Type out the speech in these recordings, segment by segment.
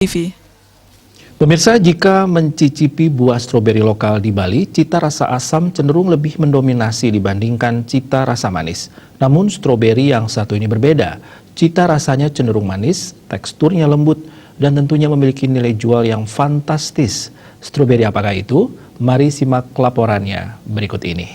TV. Pemirsa, jika mencicipi buah stroberi lokal di Bali, cita rasa asam cenderung lebih mendominasi dibandingkan cita rasa manis. Namun stroberi yang satu ini berbeda. Cita rasanya cenderung manis, teksturnya lembut, dan tentunya memiliki nilai jual yang fantastis. Stroberi apakah itu? Mari simak laporannya berikut ini.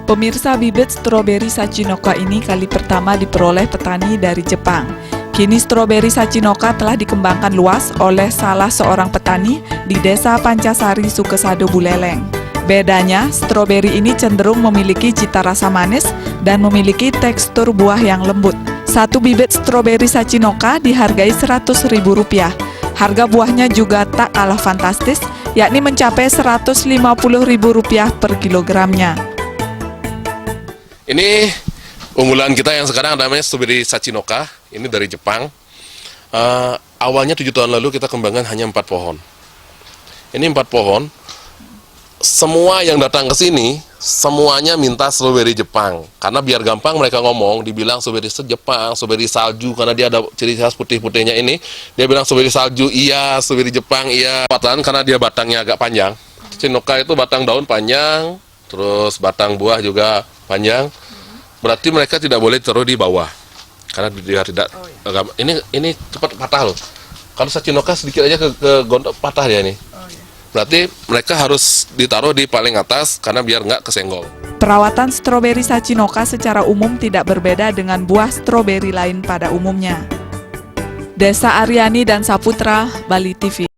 Pemirsa, bibit stroberi Sachinoka ini kali pertama diperoleh petani dari Jepang. Kini stroberi Sachinoka telah dikembangkan luas oleh salah seorang petani di Desa Pancasari, Sukesado, Buleleng. Bedanya, stroberi ini cenderung memiliki cita rasa manis dan memiliki tekstur buah yang lembut. Satu bibit stroberi Sachinoka dihargai Rp100.000. Harga buahnya juga tak kalah fantastis, yakni mencapai Rp150.000 per kilogramnya. Ini unggulan kita yang sekarang namanya stroberi Sachinoka, ini dari Jepang. Awalnya 7 tahun lalu kita kembangkan hanya 4 pohon. Ini 4 pohon, semua yang datang ke sini, semuanya minta stroberi Jepang. Karena biar gampang mereka ngomong, dibilang stroberi Jepang, stroberi salju, karena dia ada ciri khas putih-putihnya ini. Dia bilang stroberi salju, iya, stroberi Jepang, iya. Karena dia batangnya agak panjang. Sachinoka itu batang daun panjang, terus batang buah juga panjang. Berarti mereka tidak boleh taruh di bawah, karena dia tidak. Ini cepat patah loh. Kalau Sachinoka sedikit aja ke gondok patah dia nih. Berarti mereka harus ditaruh di paling atas karena biar nggak kesenggol. Perawatan stroberi Sachinoka secara umum tidak berbeda dengan buah stroberi lain pada umumnya. Desa Aryani dan Saputra, Bali TV.